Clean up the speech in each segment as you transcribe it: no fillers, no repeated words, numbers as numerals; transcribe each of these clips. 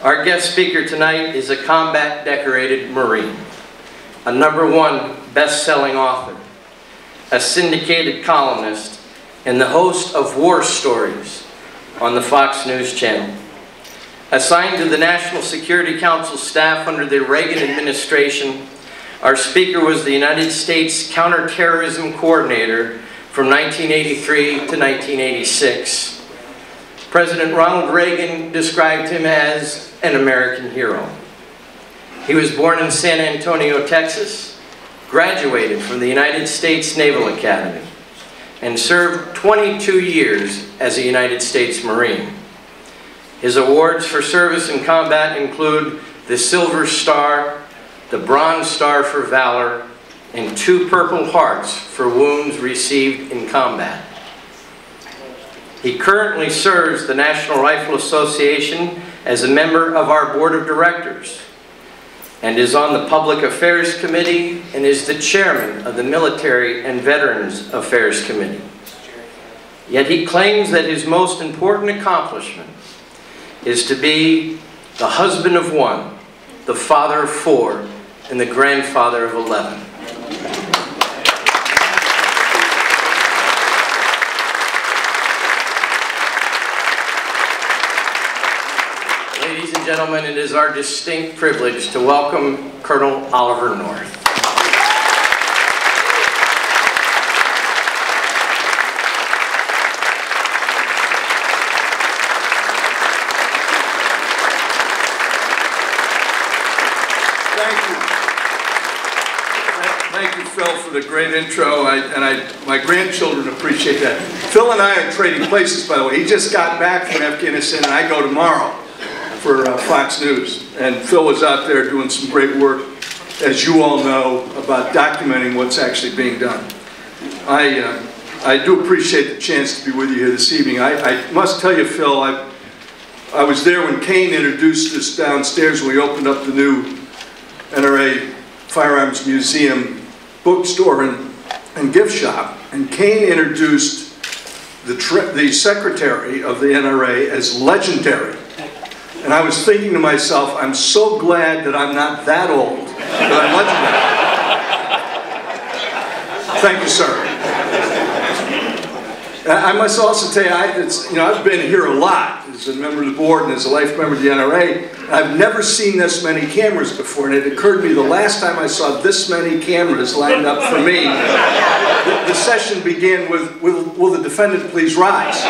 Our guest speaker tonight is a combat-decorated Marine, a #1 best-selling author, a syndicated columnist, and the host of War Stories on the Fox News Channel. Assigned to the National Security Council staff under the Reagan administration, our speaker was the United States Counterterrorism Coordinator from 1983 to 1986. President Ronald Reagan described him as an American hero. He was born in San Antonio, Texas, graduated from the United States Naval Academy, and served 22 years as a United States Marine. His awards for service in combat include the Silver Star, the Bronze Star for Valor, and 2 Purple Hearts for wounds received in combat. He currently serves the National Rifle Association as a member of our Board of Directors, and is on the Public Affairs Committee and is the chairman of the Military and Veterans Affairs Committee. Yet he claims that his most important accomplishment is to be the husband of 1, the father of 4, and the grandfather of 11. Ladies and gentlemen, it is our distinct privilege to welcome Colonel Oliver North. Thank you, Phil, for the great intro, my grandchildren appreciate that. Phil and I are trading places, by the way. He just got back from Afghanistan, and I go tomorrow for Fox News. And Phil was out there doing some great work, as you all know, about documenting what's actually being done. I do appreciate the chance to be with you here this evening. I must tell you, Phil, I was there when Kane introduced us downstairs when we opened up the new NRA Firearms Museum bookstore and gift shop, and Kane introduced the secretary of the NRA as legendary. And I was thinking to myself, I'm so glad that I'm not that old, that I'm legendary. Thank you, sir. I must also tell you, I've been here a lot as a member of the board and as a life member of the NRA. I've never seen this many cameras before, and it occurred to me the last time I saw this many cameras lined up for me, the session began with, will the defendant please rise?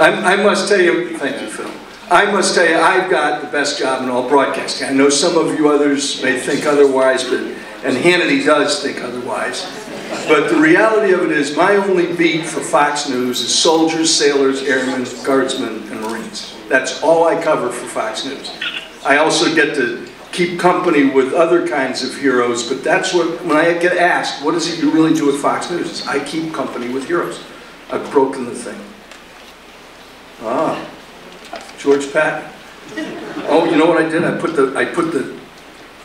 I must tell you, thank you, Phil. I must tell you, I've got the best job in all broadcasting. I know some of you others may think otherwise, and Hannity does think otherwise. But the reality of it is, my only beat for Fox News is soldiers, sailors, airmen, guardsmen, and Marines. That's all I cover for Fox News. I also get to keep company with other kinds of heroes, but that's what, when I get asked, what is it you really do at Fox News? It's, I keep company with heroes. I've broken the thing. Ah, George Patton. Oh, you know what I did? I put the,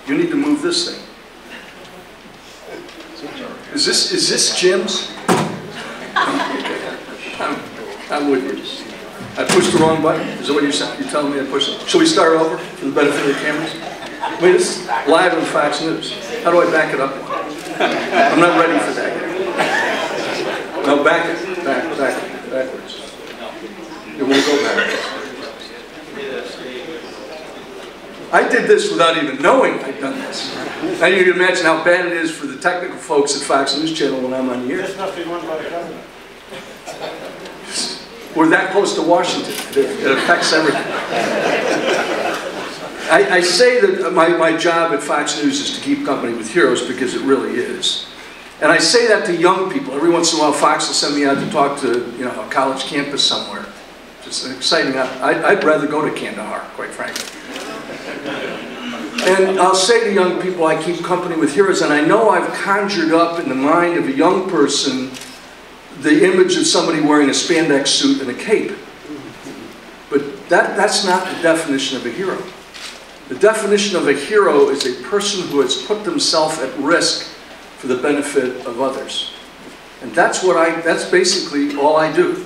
you need to move this thing. Is this Jim's? I'm with you. I pushed the wrong button. Is that what you're telling me I pushed it? Shall we start over for the benefit of the cameras? Wait, this is live on Fox News. How do I back it up? I'm not ready for that yet. No, backwards. It won't go backwards. I did this without even knowing I'd done this. Now you can imagine how bad it is for the technical folks at Fox News Channel when I'm on the air. This must be run by the government. We're that close to Washington. It affects everything. I say that my job at Fox News is to keep company with heroes because it really is. And I say that to young people. Every once in a while, Fox will send me out to talk to a college campus somewhere. Just an exciting. I'd rather go to Kandahar, quite frankly. And I'll say to young people, I keep company with heroes, and I know I've conjured up in the mind of a young person the image of somebody wearing a spandex suit and a cape. But that's not the definition of a hero. The definition of a hero is a person who has put themselves at risk for the benefit of others. And that's basically all I do.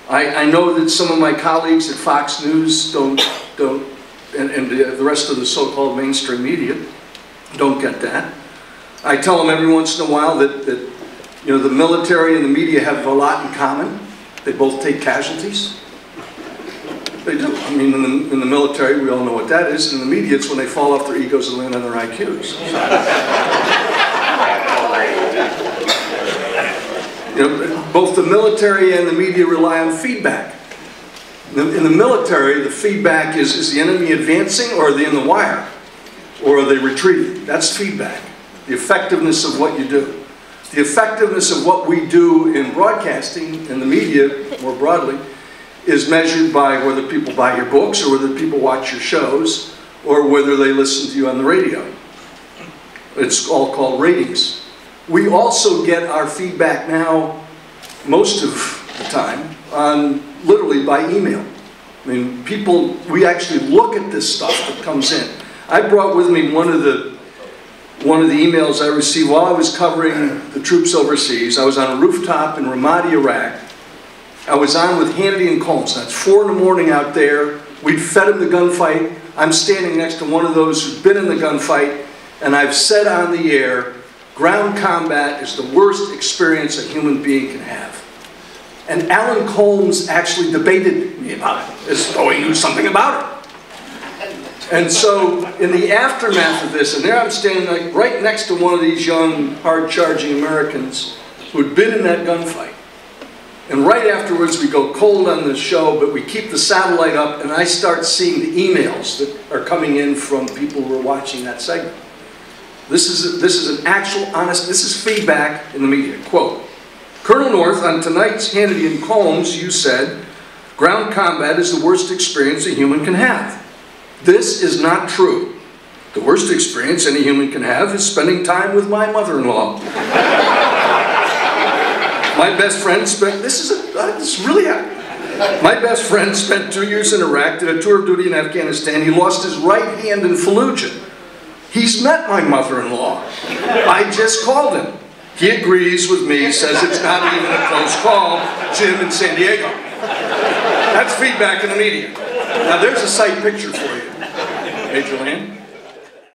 I know that some of my colleagues at Fox News and the rest of the so-called mainstream media don't get that. I tell them every once in a while that you know, the military and the media have a lot in common. They both take casualties. They do. I mean, in the military, we all know what that is. In the media, it's when they fall off their egos and land on their IQs. You know, both the military and the media rely on feedback. In the military, the feedback is the enemy advancing, or are they in the wire? Or are they retreating? That's feedback. The effectiveness of what you do. The effectiveness of what we do in broadcasting, in the media more broadly, is measured by whether people buy your books, or whether people watch your shows, or whether they listen to you on the radio. It's all called ratings. We also get our feedback now, most of the time, literally by email. I mean, we actually look at this stuff that comes in. I brought with me one of the emails I received while I was covering the troops overseas. I was on a rooftop in Ramadi, Iraq. I was on with Hannity and Colmes. That's 4 in the morning out there. We'd fed them the gunfight. I'm standing next to one of those who's been in the gunfight, and I've said on the air, ground combat is the worst experience a human being can have. And Alan Colmes actually debated me about it, as though he knew something about it. And so, in the aftermath of this, and there I'm standing like right next to one of these young, hard-charging Americans who had been in that gunfight. And right afterwards, we go cold on the show, but we keep the satellite up, and I start seeing the emails that are coming in from people who are watching that segment. This is an actual, honest, this is feedback in the media. Quote, Colonel North, on tonight's Hannity and Colmes, you said, ground combat is the worst experience a human can have. This is not true. The worst experience any human can have is spending time with my mother-in-law. My best friend spent, my best friend spent 2 years in Iraq, did a tour of duty in Afghanistan. He lost his right hand in Fallujah. He's met my mother-in-law. I just called him. He agrees with me, says it's not even a close call, Jim in San Diego. That's feedback in the media. Now there's a sight picture for you. Major Land.